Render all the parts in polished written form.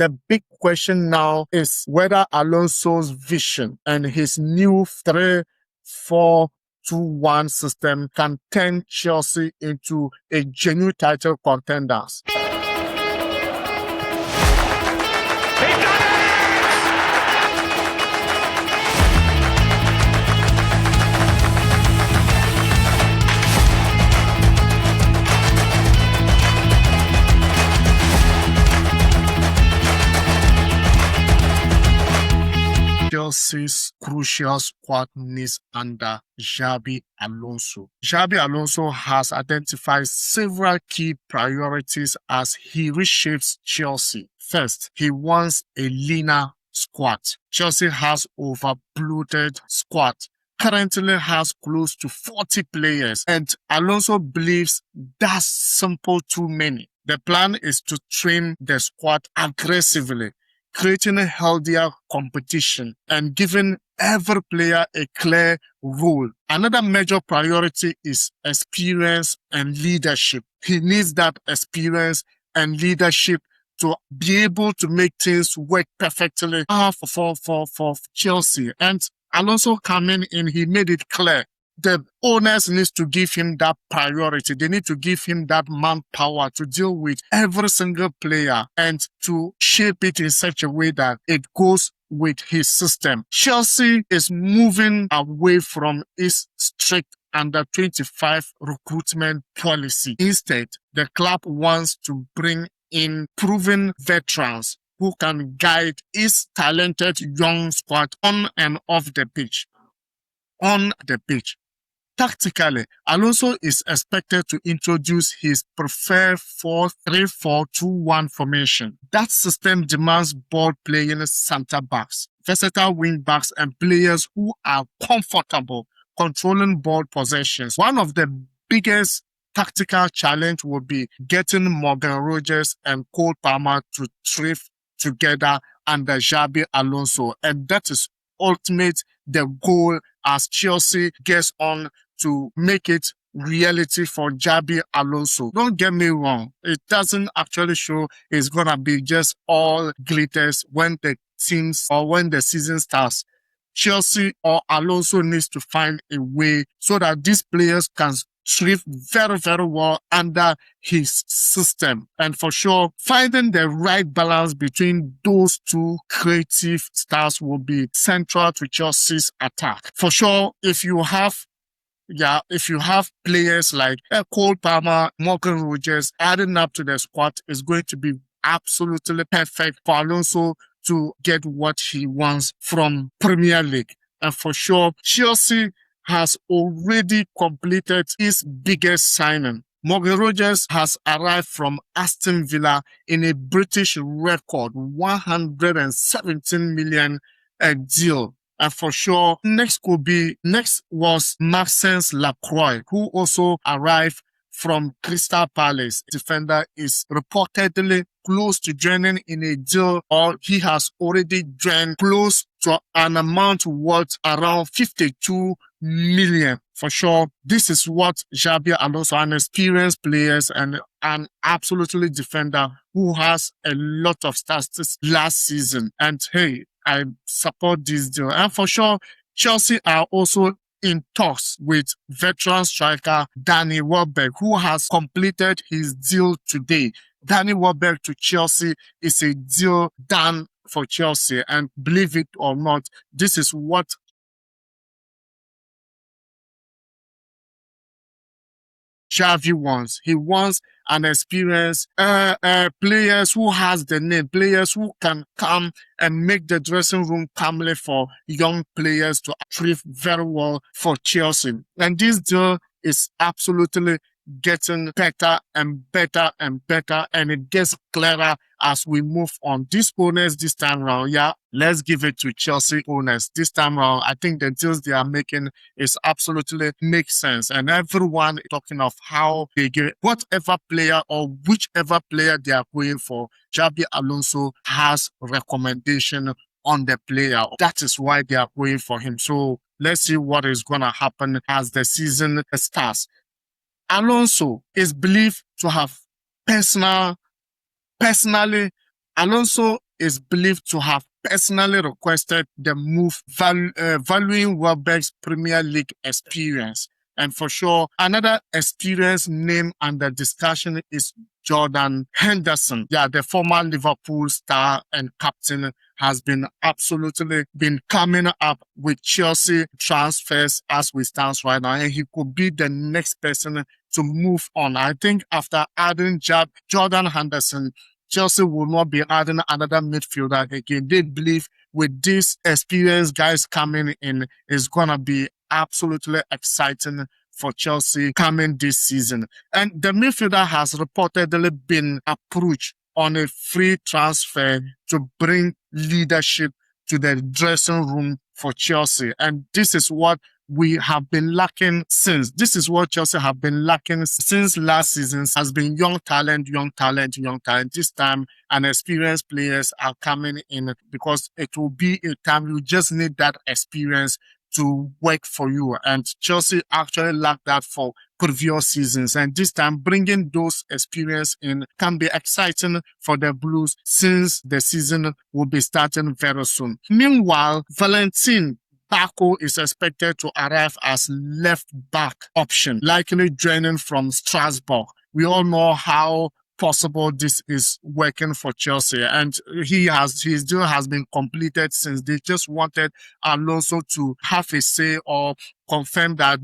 The big question now is whether Alonso's vision and his new 3-4-2-1 system can turn Chelsea into a genuine title contenders. Chelsea's crucial squad needs under Xabi Alonso. Xabi Alonso has identified several key priorities as he reshapes Chelsea. First, he wants a leaner squad. Chelsea has overbloated squad. Currently has close to 40 players, and Alonso believes that's simple too many. The plan is to train the squad aggressively, creating a healthier competition and giving every player a clear role. Another major priority is experience and leadership. He needs that experience and leadership to be able to make things work perfectly for Chelsea. And Alonso coming in, he made it clear the owners need to give him that priority. They need to give him that manpower to deal with every single player and to shape it in such a way that it goes with his system. Chelsea is moving away from its strict under-25 recruitment policy. Instead, the club wants to bring in proven veterans who can guide its talented young squad on and off the pitch. On the pitch. Tactically, Alonso is expected to introduce his preferred 4-3-4-2-1 formation. That system demands ball-playing centre-backs, versatile wing-backs, and players who are comfortable controlling ball possessions. One of the biggest tactical challenge will be getting Morgan Rogers and Cole Palmer to thrive together under Xabi Alonso, and that is ultimate the goal as Chelsea gets on to make it reality for Xabi Alonso. Don't get me wrong, it doesn't actually show it's gonna be just all glitters when the teams or when the season starts. Chelsea or Alonso needs to find a way so that these players can thrive very, very well under his system. And for sure, finding the right balance between those two creative styles will be central to Chelsea's attack. For sure, if you have players like Cole Palmer, Morgan Rogers, adding up to the squad is going to be absolutely perfect for Alonso to get what he wants from Premier League. And for sure, Chelsea has already completed its biggest signing. Morgan Rogers has arrived from Aston Villa in a British record 117 million deal. And for sure, next was Maxence Lacroix, who also arrived from Crystal Palace. Defender is reportedly close to joining in a deal, or he has already joined close to an amount worth around 52 million. For sure, this is what Xabi Alonso, an experienced players and an absolutely defender who has a lot of statistics last season. And hey, I support this deal. And for sure, Chelsea are also in talks with veteran striker Danny Welbeck, who has completed his deal today. Danny Welbeck to Chelsea is a deal done for Chelsea. And believe it or not, this is what Xavi wants. He wants an experienced players who has the name, players who can come and make the dressing room calmly for young players to thrive very well for Chelsea. And this deal is absolutely getting better and better and better, and it gets clearer as we move on. These owners this time round, let's give it to Chelsea owners this time round. I think the deals they are making is absolutely makes sense, and everyone is talking of how they get whatever player or whichever player they are going for. Xabi Alonso has recommendation on the player. That is why they are going for him. So let's see what is going to happen as the season starts. Alonso is believed to have personally, Alonso is believed to have personally requested the move, valuing Welbeck's Premier League experience. And for sure, another experienced name under discussion is Jordan Henderson. Yeah, the former Liverpool star and captain has been absolutely been coming up with Chelsea transfers as we stand right now, and he could be the next person to move on. I think after adding Jordan Henderson, Chelsea will not be adding another midfielder again. They believe with these experienced guys coming in, it's gonna be absolutely exciting for Chelsea coming this season. And the midfielder has reportedly been approached on a free transfer to bring leadership to the dressing room for Chelsea. And this is what we have been lacking since. This is what Chelsea have been lacking since last season. Has been young talent, young talent, young talent. This time, and experienced players are coming in because it will be a time you just need that experience to work for you. And Chelsea actually lacked that for previous seasons. And this time, bringing those experience in can be exciting for the Blues since the season will be starting very soon. Meanwhile, Valentin Barco is expected to arrive as left back option, likely joining from Strasbourg. We all know how possible this is working for Chelsea, and his deal has been completed since they just wanted Alonso to have a say or confirm that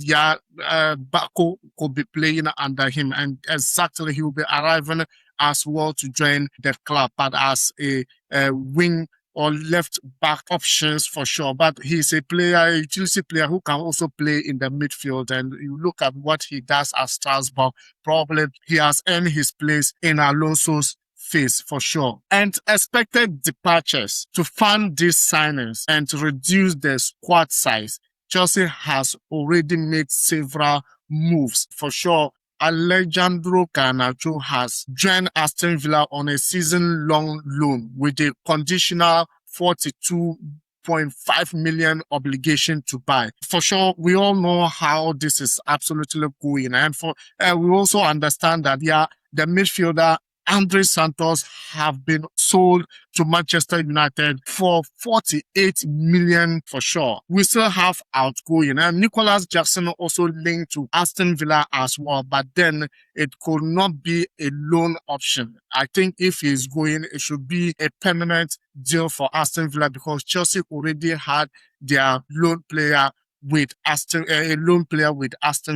Barco could be playing under him, and exactly he will be arriving as well to join the club, but as a wing or left back options for sure. But he's a player, a utility player who can also play in the midfield. And you look at what he does at Strasbourg, probably he has earned his place in Alonso's face for sure. And expected departures to fund these signings and to reduce the squad size. Chelsea has already made several moves for sure. Alejandro Garnacho has joined Aston Villa on a season-long loan with a conditional 42.5 million obligation to buy. For sure, we all know how this is absolutely going. And we also understand that, the midfielder Andre Santos have been sold to Manchester United for 48 million for sure. We still have Outgoing, and Nicholas Jackson also linked to Aston Villa as well, but then it could not be a loan option. I think if he's going, it should be a permanent deal for Aston Villa because Chelsea already had their loan player with Aston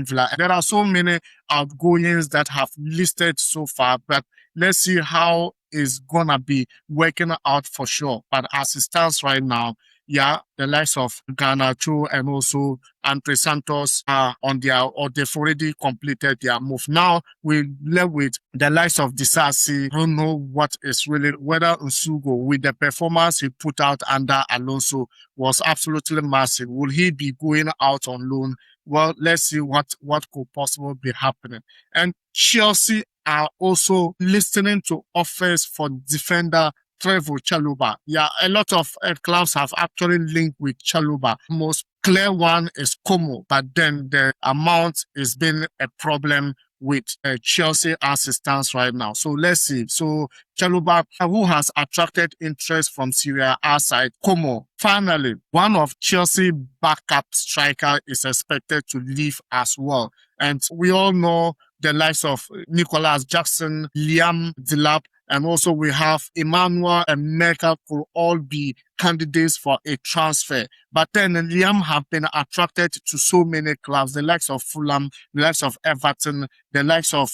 Villa. And there are so many outgoings that have listed so far, but let's see how it's gonna be working out for sure. But as it stands right now, the likes of Garnacho and also Andre Santos are on they've already completed their move. Now we left with the likes of Disasi. I don't know what is really, whether Usugo with the performance he put out under Alonso was absolutely massive. Will he be going out on loan? Well, let's see what could possibly be happening. And Chelsea are also listening to offers for defender Trevor Chalobah. A lot of clubs have actually linked with Chalobah. Most clear one is Como, but then the amount has been a problem with Chelsea as it stands right now. So let's see. So Chalobah, who has attracted interest from Syria outside Como. Finally, one of Chelsea backup striker is expected to leave as well. And we all know the likes of Nicholas Jackson, Liam Delap, and also we have Emmanuel and Mecca could all be candidates for a transfer. But then Liam have been attracted to so many clubs, the likes of Fulham, the likes of Everton, the likes of,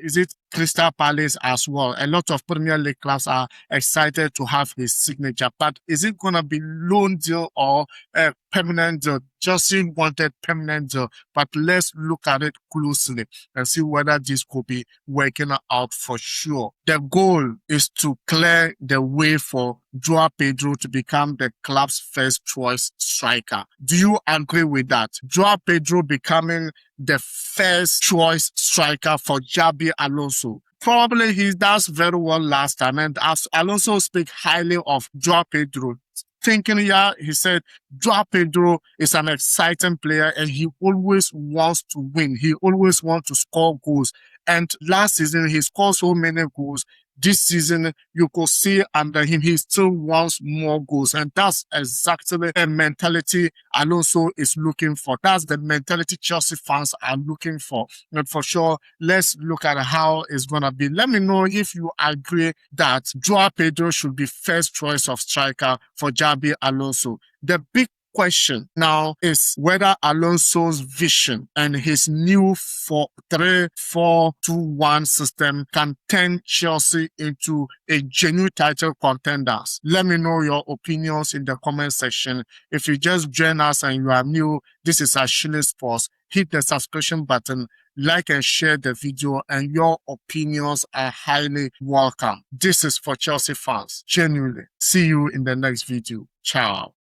is it Crystal Palace as well. A lot of Premier League clubs are excited to have his signature. But is it going to be loan deal or a permanent deal? Chelsea wanted permanent deal, but let's look at it closely and see whether this could be working out for sure. The goal is to clear the way for Joao Pedro to become the club's first choice striker. Do you agree with that? Joao Pedro becoming the first choice striker for Xabi Alonso. Probably he does very well last time, and as Alonso speak highly of Joao Pedro, thinking he said Joao Pedro is an exciting player and he always wants to win. He always wants to score goals. And last season, he scored so many goals. this season, you could see under him, he still wants more goals. And that's exactly a mentality Alonso is looking for. That's the mentality Chelsea fans are looking for. And for sure, let's look at how it's going to be. Let me know if you agree that Joao Pedro should be first choice of striker for Xabi Alonso. The big question now is whether Alonso's vision and his new 3-4-2-1 system can turn Chelsea into a genuine title contenders. Let me know your opinions in the comment section. If you just join us and you are new, this is Achilles Sports. Hit the subscription button, like and share the video, and your opinions are highly welcome. This is for Chelsea fans. Genuinely. See you in the next video. Ciao.